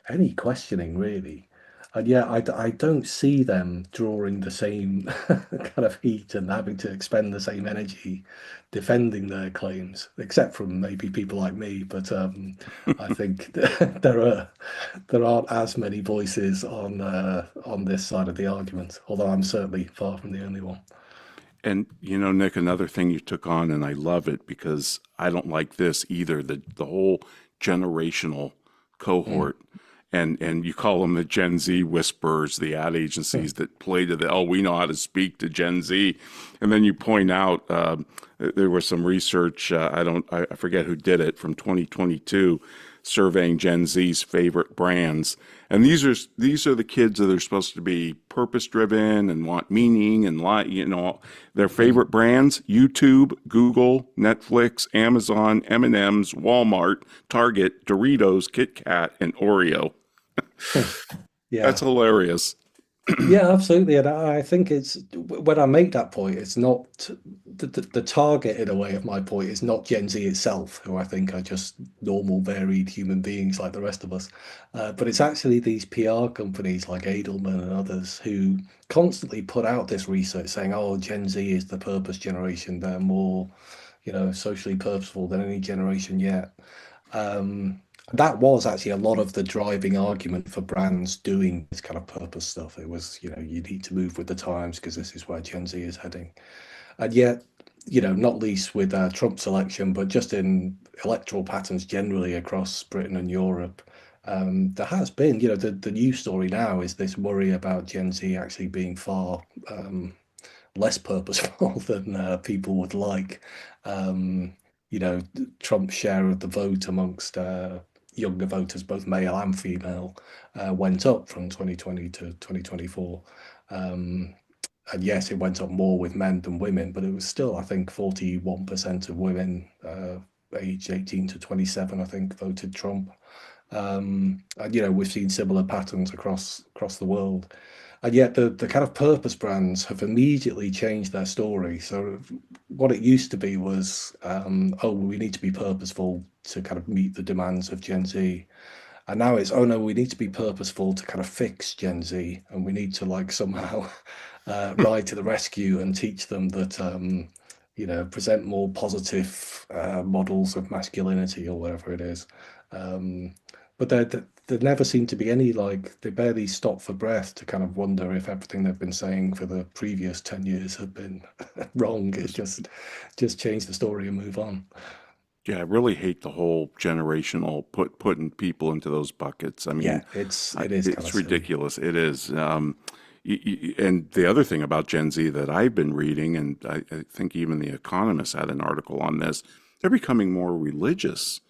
S3: any questioning really. And yet I don't see them drawing the same kind of heat and having to expend the same energy defending their claims, except from maybe people like me. But I think there aren't as many voices on this side of the argument, although I'm certainly far from the only one.
S2: And Nick, another thing you took on, and I love it because I don't like this either, the whole generational
S3: Mm.
S2: cohort. And you call them the Gen Z whisperers, the ad agencies that play to the, oh, we know how to speak to Gen Z. And then you point out there was some research, I forget who did it, from 2022, surveying Gen Z's favorite brands. And these are the kids that are supposed to be purpose driven and want meaning and their
S3: Mm.
S2: favorite brands: YouTube, Google, Netflix, Amazon, M&M's, Walmart, Target, Doritos, Kit Kat, and Oreo. That's
S3: Yeah.
S2: hilarious.
S3: Yeah, absolutely. And I think it's when I make that point, it's not the target in a way of my point is not Gen Z itself, who I think are just normal, varied human beings like the rest of us. But it's actually these PR companies like Edelman and others who constantly put out this research saying, oh, Gen Z is the purpose generation. They're more, socially purposeful than any generation yet. Um, that was actually a lot of the driving argument for brands doing this kind of purpose stuff. It was, you need to move with the times because this is where Gen Z is heading. And yet, not least with Trump's election, but just in electoral patterns generally across Britain and Europe, there has been, the news story now is this worry about Gen Z actually being far less purposeful than people would like. Um, Trump's share of the vote amongst younger voters, both male and female, went up from 2020 to 2024. Um, and yes, it went up more with men than women, but it was still, I think, 41% of women aged 18 to 27, I think, voted Trump. And we've seen similar patterns across the world. And yet the kind of purpose brands have immediately changed their story. So what it used to be was, oh, we need to be purposeful to kind of meet the demands of Gen Z. And now it's, oh no, we need to be purposeful to kind of fix Gen Z, and we need to like somehow ride to the rescue and teach them that present more positive models of masculinity or whatever it is. Um, but there never seem to be any like they barely stop for breath to kind of wonder if everything they've been saying for the previous 10 years have been wrong. It's just change the story and move on.
S2: Yeah, I really hate the whole generational putting people into those buckets. I mean,
S3: Yeah, it is kind
S2: it's
S3: of silly.
S2: ridiculous. It is. And the other thing about Gen Z that I've been reading, and I think even The Economist had an article on this, they're becoming more religious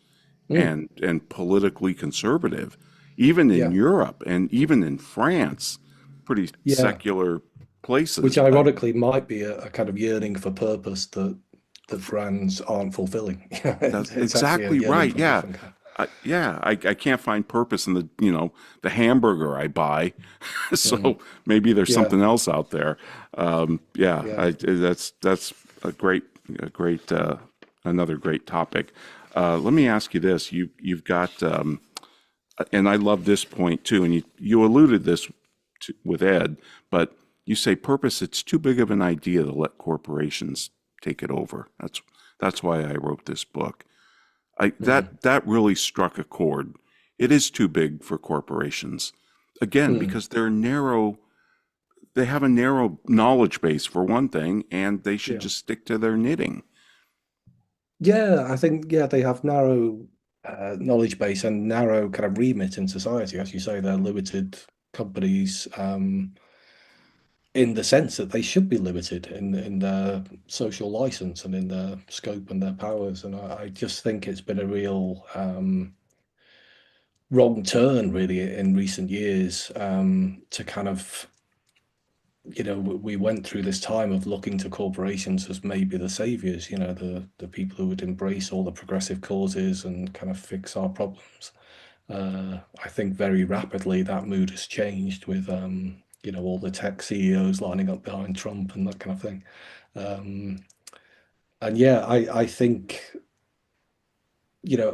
S3: Mm,
S2: and politically conservative, even in
S3: yeah,
S2: Europe and even in France, pretty
S3: yeah.
S2: secular places.
S3: Which
S2: But
S3: ironically might be a kind of yearning for purpose that brands aren't fulfilling.
S2: that's
S3: It's actually a
S2: exactly
S3: yearning
S2: right.
S3: for a
S2: Yeah.
S3: different kind.
S2: I can't find purpose in the hamburger I buy.
S3: Mm,
S2: So maybe there's
S3: yeah,
S2: something else out there. Yeah,
S3: yeah.
S2: that's a great, another great topic. Let me ask you this. You've got, and I love this point too, and you alluded this with Ed, but you say purpose, it's too big of an idea to let corporations take it over. That's why I wrote this book.
S3: Mm,
S2: That really struck a chord. It is too big for corporations. Again,
S3: mm.
S2: because they have a narrow knowledge base for one thing, and they should
S3: Yeah.
S2: just stick to their knitting.
S3: Yeah, I think they have narrow knowledge base and narrow kind of remit in society. As you say, they're limited companies in the sense that they should be limited in their social license and in their scope and their powers. And I just think it's been a real wrong turn, really, in recent years to kind of we went through this time of looking to corporations as maybe the saviors, the people who would embrace all the progressive causes and kind of fix our problems. I think very rapidly that mood has changed with, all the tech CEOs lining up behind Trump and that kind of thing. Um, and yeah, I think,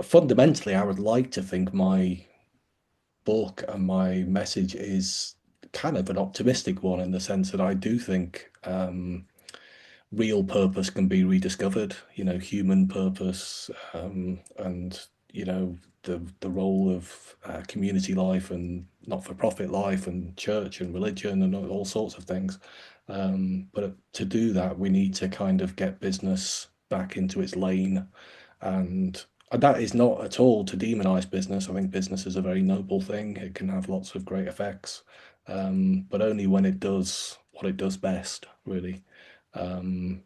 S3: fundamentally, I would like to think my book and my message is kind of an optimistic one in the sense that I do think real purpose can be rediscovered, human purpose, and the role of community life and not-for-profit life and church and religion and all sorts of things. But to do that, we need to kind of get business back into its lane, and that is not at all to demonize business. I think business is a very noble thing. It can have lots of great effects, but only when it does what it does best, really. Um,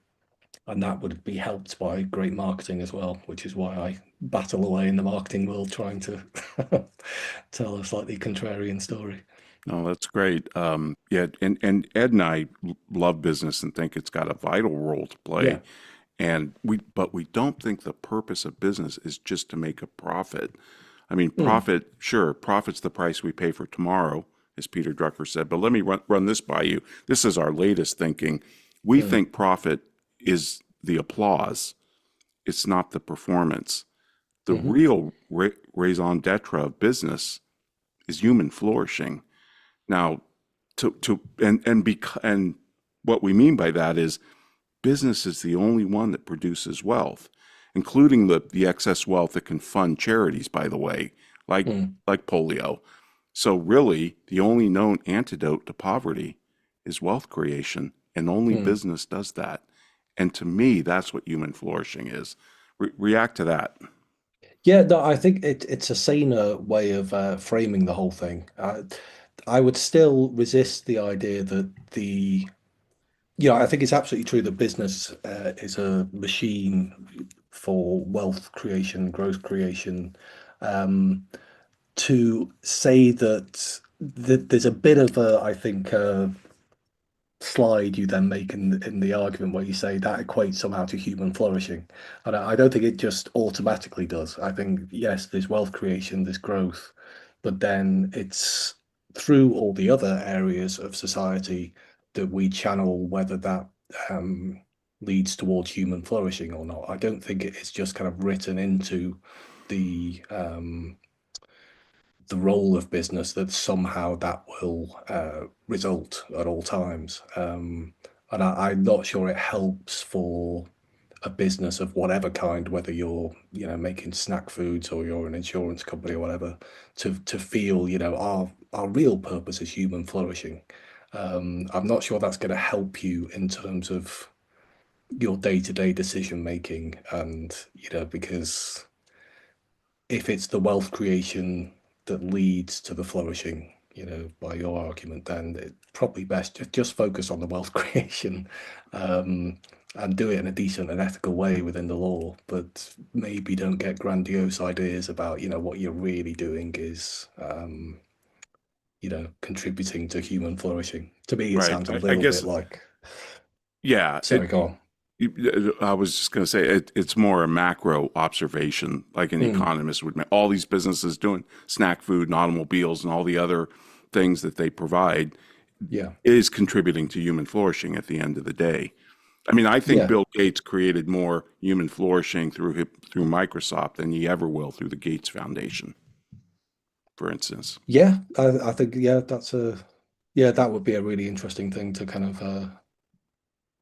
S3: and that would be helped by great marketing as well, which is why I battle away in the marketing world trying to tell a slightly contrarian story.
S2: No, that's great. Yeah, and Ed and I love business and think it's got a vital role to
S3: Yeah.
S2: play. But we don't think the purpose of business is just to make a profit. I mean,
S3: Mm,
S2: profit, sure, profit's the price we pay for tomorrow, as Peter Drucker said. But let me run this by you. This is our latest thinking. We
S3: mm,
S2: think profit is the applause. It's not the performance. The
S3: hmm
S2: real raison d'etre of business is human flourishing. Now, and what we mean by that is business is the only one that produces wealth, including the excess wealth that can fund charities, by the way, like
S3: mm,
S2: like polio. So really, the only known antidote to poverty is wealth creation, and only
S3: mm.
S2: business does that. And to me, that's what human flourishing is. React to that.
S3: Yeah, no, I think it's a saner way of framing the whole thing. I would still resist the idea that I think it's absolutely true that business is a machine for wealth creation, growth creation. Um, to say that there's a bit of a, I think, slide you then make in the argument where you say that equates somehow to human flourishing. And I don't think it just automatically does. I think, yes, there's wealth creation, there's growth, but then it's through all the other areas of society that we channel whether that leads towards human flourishing or not. I don't think it is just kind of written into the role of business that somehow that will result at all times. And I'm not sure it helps for a business of whatever kind, whether you're, making snack foods or you're an insurance company or whatever, to feel, our real purpose is human flourishing. I'm not sure that's going to help you in terms of your day-to-day decision making, and because if it's the wealth creation that leads to the flourishing, by your argument, then it's probably best to just focus on the wealth creation, um, and do it in a decent and ethical way within the law, but maybe don't get grandiose ideas about, what you're really doing is, contributing to human flourishing. To me, it
S2: Right.
S3: sounds a
S2: I
S3: little bit
S2: guess,
S3: like,
S2: yeah.
S3: sorry, go on.
S2: I was just going to say it's more a macro observation, like an
S3: Mm,
S2: economist would make. All these businesses doing snack food and automobiles and all the other things that they provide
S3: yeah,
S2: is contributing to human flourishing at the end of the day. I mean, I think
S3: yeah.
S2: Bill Gates created more human flourishing through Microsoft than he ever will through the Gates Foundation, for instance.
S3: Yeah, I think that would be a really interesting thing to kind of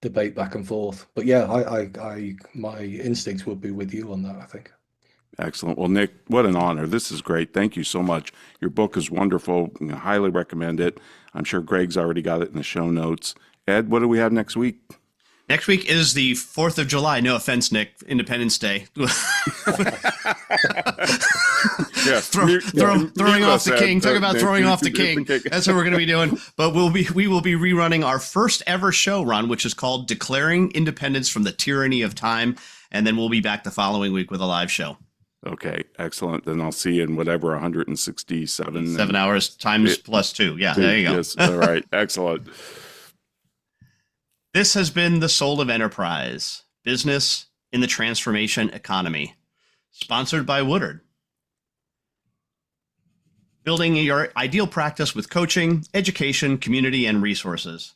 S3: debate back and forth. But yeah, my instincts would be with you on that, I think.
S2: Excellent. Well, Nick, what an honor. This is great. Thank you so much. Your book is wonderful. I highly recommend it. I'm sure Greg's already got it in the show notes. Ed, what do we have next week?
S1: Next week is the 4th of July. No offense, Nick. Independence Day.
S2: Yes.
S1: Throwing off the king. Talk about throwing off the king. That's what we're going to be doing. But we will be rerunning our first ever show run, which is called Declaring Independence from the Tyranny of Time. And then we'll be back the following week with a live show.
S2: Okay, excellent. Then I'll see you in whatever 167.
S1: 7 hours times plus 2. Yeah, there you go.
S2: Yes, all right. Excellent.
S1: This has been The Soul of Enterprise, Business in the Transformation Economy, sponsored by Woodard. Building your ideal practice with coaching, education, community, and resources.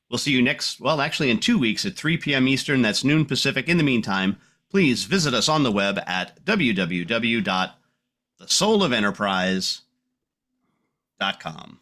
S1: We'll see you in 2 weeks at 3 p.m. Eastern. That's noon Pacific. In the meantime, please visit us on the web at www.thesoulofenterprise.com.